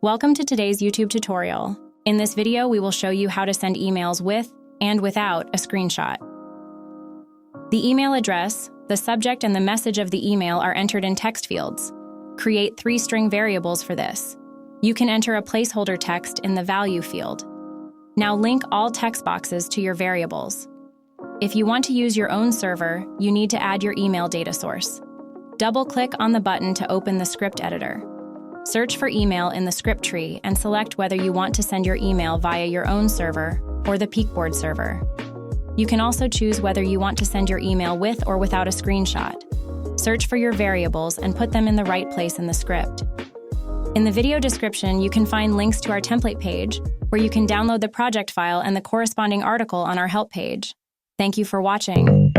Welcome to today's YouTube tutorial. In this video, we will show you how to send emails with and without a screenshot. The email address, the subject, and the message of the email are entered in text fields. Create 3 string variables for this. You can enter a placeholder text in the value field. Now link all text boxes to your variables. If you want to use your own server, you need to add your email data source. Double-click on the button to open the script editor. Search for email in the script tree and select whether you want to send your email via your own server or the Peakboard server. You can also choose whether you want to send your email with or without a screenshot. Search for your variables and put them in the right place in the script. In the video description, you can find links to our template page, where you can download the project file and the corresponding article on our help page. Thank you for watching.